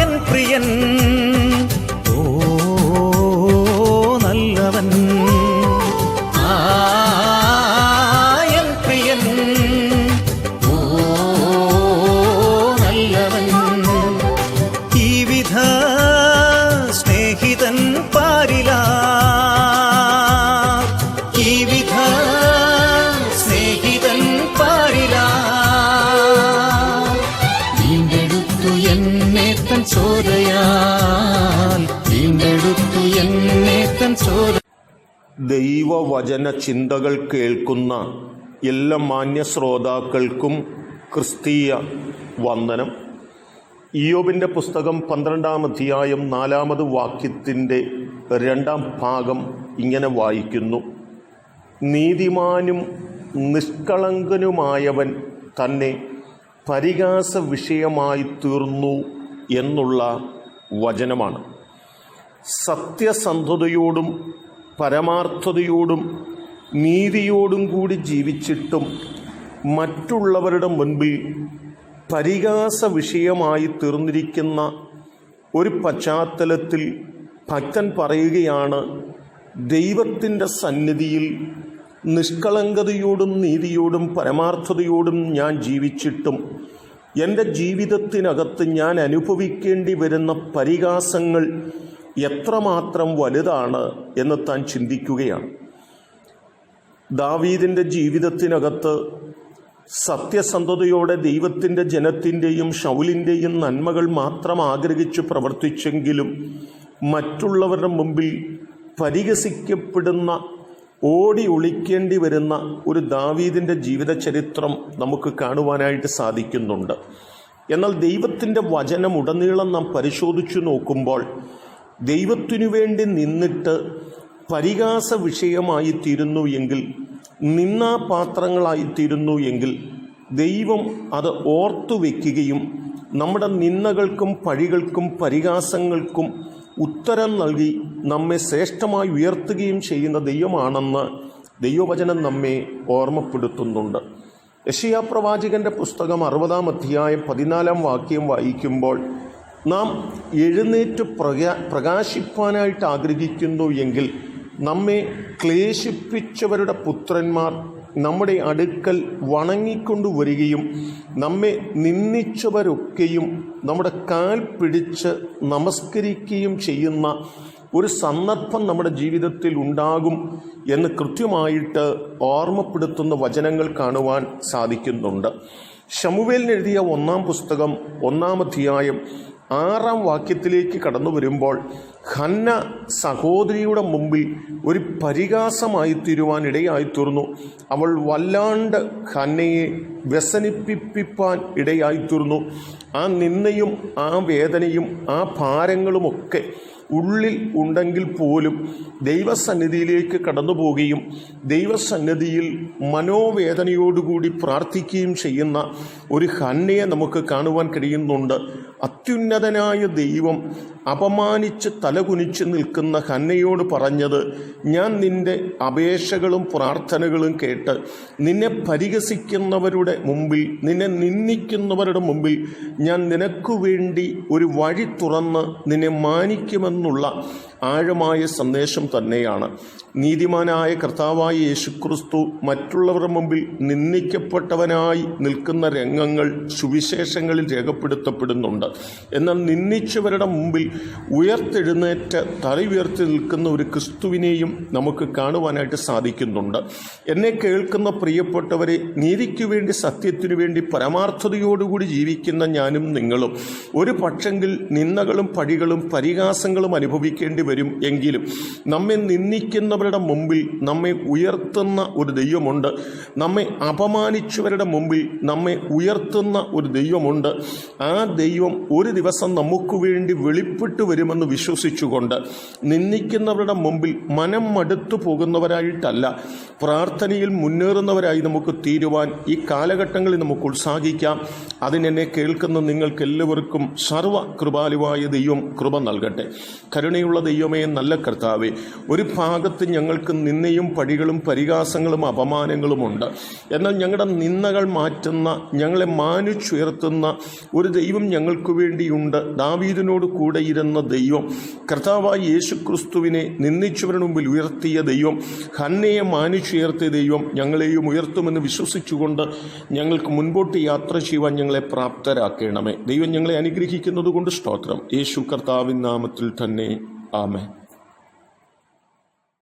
N പ്രിയൻ ഓ നല്ലവൻ, N പ്രിയൻ ഓ നല്ലവൻ. ഈ വിധ സ്നേഹിതൻ പാരില, ഈ വിധ സ്നേഹിതൻ പാരില. വീണ്ടെടുത്തു എന്നെ തൻ ചോരയാൽ, വീണ്ടെടുത്തു എന്നെ തൻ ചോര. ദൈവവചന ചിന്തകൾ കേൾക്കുന്ന എല്ലാ മാന്യ ശ്രോതാക്കൾക്കും ക്രിസ്തീയ വന്ദനം. ഇയ്യോബിൻ്റെ പുസ്തകം 12-ാം അധ്യായം 4-ാമത് വാക്യത്തിൻ്റെ 2-ാം ഭാഗം ഇങ്ങനെ വായിക്കുന്നു: നീതിമാനും നിഷ്കളങ്കനുമായവൻ തന്നെ പരിഹാസ വിഷയമായി തീർന്നു എന്നുള്ള വചനമാണ്. സത്യസന്ധതയോടും പരമാർത്ഥതയോടും നീതിയോടും കൂടി ജീവിച്ചിട്ടും മറ്റുള്ളവരുടെ മുൻപിൽ പരിഹാസ വിഷയമായി തീർന്നിരിക്കുന്ന ഒരു പശ്ചാത്തലത്തിൽ ഭക്തൻ പറയുകയാണ്, ദൈവത്തിൻ്റെ സന്നിധിയിൽ നിഷ്കളങ്കതയോടും നീതിയോടും പരമാർത്ഥതയോടും ഞാൻ ജീവിച്ചിട്ടും എൻ്റെ ജീവിതത്തിനകത്ത് ഞാൻ അനുഭവിക്കേണ്ടി വരുന്ന പരിഹാസങ്ങൾ എത്രമാത്രം വലുതാണ് എന്ന് താൻ ചിന്തിക്കുകയാണ്. ദാവീദിൻ്റെ ജീവിതത്തിനകത്ത് സത്യസന്ധതയോടെ ദൈവത്തിൻ്റെ ജനത്തിൻ്റെയും ശൗലിൻ്റെയും നന്മകൾ മാത്രം ആഗ്രഹിച്ച് പ്രവർത്തിച്ചെങ്കിലും മറ്റുള്ളവരുടെ മുമ്പിൽ പരിഹസിക്കപ്പെടുന്ന, ഓടി ഒളിക്കേണ്ടി വരുന്ന ഒരു ദാവീദിൻ്റെ ജീവിത ചരിത്രം നമുക്ക് കാണുവാനായിട്ട് സാധിക്കുന്നുണ്ട്. എന്നാൽ ദൈവത്തിൻ്റെ വചനം ഉടനീളം നാം പരിശോധിച്ചു നോക്കുമ്പോൾ ദൈവത്തിനു വേണ്ടി നിന്നിട്ട് പരിഹാസ വിഷയമായി തീരുന്നു എങ്കിൽ, നിന്നാപാത്രങ്ങളായിത്തീരുന്നു എങ്കിൽ ദൈവം അത് ഓർത്തു വയ്ക്കുകയും നമ്മുടെ നിന്ദകൾക്കും പഴികൾക്കും പരിഹാസങ്ങൾക്കും ഉത്തരം നൽകി നമ്മെ ശ്രേഷ്ഠമായി ഉയർത്തുകയും ചെയ്യുന്ന ദൈവമാണെന്ന് ദൈവവചനം നമ്മെ ഓർമ്മപ്പെടുത്തുന്നുണ്ട്. യെശയ്യാ പ്രവാചകൻ്റെ പുസ്തകം 60-ാം അധ്യായം 14-ാം വാക്യം വായിക്കുമ്പോൾ നാം എഴുന്നേറ്റ് പ്രകാശിപ്പാനായിട്ട് ആഗ്രഹിക്കുന്നു എങ്കിൽ നമ്മെ ക്ലേശിപ്പിച്ചവരുടെ പുത്രന്മാർ നമ്മുടെ അടുക്കൽ വണങ്ങിക്കൊണ്ടുവരികയും നമ്മെ നിന്ദിച്ചവരൊക്കെയും നമ്മുടെ കാൽ പിടിച്ച് നമസ്കരിക്കുകയും ചെയ്യുന്ന ഒരു സന്ദർഭം നമ്മുടെ ജീവിതത്തിൽ ഉണ്ടാകും എന്ന് കൃത്യമായിട്ട് ഓർമ്മപ്പെടുത്തുന്ന വചനങ്ങൾ കാണുവാൻ സാധിക്കുന്നുണ്ട്. ശമൂവേലിന് എഴുതിയ 1-ാം പുസ്തകം 1-ാം അധ്യായം 6-ാം വാക്യത്തിലേക്ക് കടന്നു വരുമ്പോൾ ഹന്ന സഹോദരിയുടെ മുമ്പിൽ ഒരു പരിഹാസമായി തീരുവാൻ ഇടയായിത്തീർന്നു. അവൾ വല്ലാണ്ട് ഹന്നയെ വ്യസനിപ്പിപ്പാൻ ഇടയായിത്തീർന്നു. ആ നിന്ദയും ആ വേദനയും ആ ഭാരങ്ങളുമൊക്കെ ഉള്ളിൽ ഉണ്ടെങ്കിൽ പോലും ദൈവസന്നിധിയിലേക്ക് കടന്നു പോവുകയും ദൈവസന്നിധിയിൽ മനോവേദനയോടുകൂടി പ്രാർത്ഥിക്കുകയും ചെയ്യുന്ന ഒരു ഹന്നയെ നമുക്ക് കാണുവാൻ കഴിയുന്നുണ്ട്. അത്യുന്നതനായ ദൈവം അപമാനിച്ച് തലകുനിച്ച് നിൽക്കുന്ന ഹന്നയോട് പറഞ്ഞത്, ഞാൻ നിൻ്റെ അപേക്ഷകളും പ്രാർത്ഥനകളും കേട്ട് നിന്നെ പരിഹസിക്കുന്നവരുടെ മുമ്പിൽ, നിന്നെ നിന്ദിക്കുന്നവരുടെ മുമ്പിൽ ഞാൻ നിനക്കു വേണ്ടി ഒരു വഴി തുറന്ന് നിന്നെ മാനിക്കുമെന്നുള്ള ആഴമായ സന്ദേശം തന്നെയാണ്. നീതിമാനായ കർത്താവായ യേശുക്രിസ്തു മറ്റുള്ളവരുടെ മുമ്പിൽ നിന്ദിക്കപ്പെട്ടവനായി നിൽക്കുന്ന രംഗങ്ങൾ സുവിശേഷങ്ങളിൽ രേഖപ്പെടുത്തപ്പെടുന്നുണ്ട്. എന്നാൽ നിന്ദിച്ചവരുടെ മുമ്പിൽ ഉയർത്തെഴുന്നേറ്റ് തല ഉയർത്തി നിൽക്കുന്ന ഒരു ക്രിസ്തുവിനെയും നമുക്ക് കാണുവാനായിട്ട് സാധിക്കുന്നുണ്ട്. എന്നെ കേൾക്കുന്ന പ്രിയപ്പെട്ടവരെ, നീതിക്കു വേണ്ടി, സത്യത്തിനു വേണ്ടി പരമാർത്ഥതയോടുകൂടി ജീവിക്കുന്ന ഞാനും നിങ്ങളും ഒരു പക്ഷെങ്കിൽ നിന്ദകളും പഴികളും പരിഹാസങ്ങളും അനുഭവിക്കേണ്ടി വരും. എങ്കിലും നമ്മെ നിന്ദിക്കുന്നവരുടെ മുമ്പിൽ നമ്മെ ഉയർത്തുന്ന ഒരു ദൈവമുണ്ട്. നമ്മെ അപമാനിച്ചവരുടെ മുമ്പിൽ നമ്മെ ഉയർത്തുന്ന ഒരു ദൈവമുണ്ട്. ആ ദൈവം ഒരു ദിവസം നമുക്ക് വേണ്ടി വെളിപ്പെട്ടു വരുമെന്ന് വിശ്വസിച്ചുകൊണ്ട് നിന്ദിക്കുന്നവരുടെ മുമ്പിൽ മനം മടുത്തു പോകുന്നവരായിട്ടല്ല, പ്രാർത്ഥനയിൽ മുന്നേറുന്നവരായി നമുക്ക് തീരുവാൻ ഈ കാലഘട്ടങ്ങളിൽ നമുക്ക് ഉത്സാഹിക്കാം. അതിനെന്നെ കേൾക്കുന്ന നിങ്ങൾക്കെല്ലാവർക്കും സർവ്വ കൃപാലുവായ ദൈവം കൃപ നൽകട്ടെ. കരുണയുള്ള ദൈവമേ, നല്ല കർത്താവേ, ഒരു ഭാഗത്ത് ഞങ്ങൾക്ക് നിന്നയും പഴികളും പരിഹാസങ്ങളും അപമാനങ്ങളുമുണ്ട്. എന്നാൽ ഞങ്ങളുടെ നിന്ദകൾ മാറ്റുന്ന, ഞങ്ങളെ മാനിച്ചുയർത്തുന്ന ഒരു ദൈവം ഞങ്ങൾക്ക് വേണ്ടിയുണ്ട്. ദാവീദിനോട് കൂടെ ഇരുന്ന ദൈവം, കർത്താവായ യേശുക്രിസ്തുവിനെ നിന്ദിച്ചവരുടെ മുമ്പിൽ ഉയർത്തിയ ദൈവം, ഹന്നയെ മാനിച്ചുയർത്തിയ ദൈവം ഞങ്ങളെയും ഉയർത്തുമെന്ന് വിശ്വസിച്ചുകൊണ്ട് ഞങ്ങൾക്ക് മുൻപോട്ട് യാത്ര ചെയ്യുവാൻ ഞങ്ങളെ പ്രാപ്തരാക്കണമേ. ദൈവം ഞങ്ങളെ അനുഗ്രഹിക്കുന്നത് കൊണ്ട് സ്തോത്രം. യേശു കർത്താവിൻ നാമത്തിൽ തന്നെ. ആമേൻ.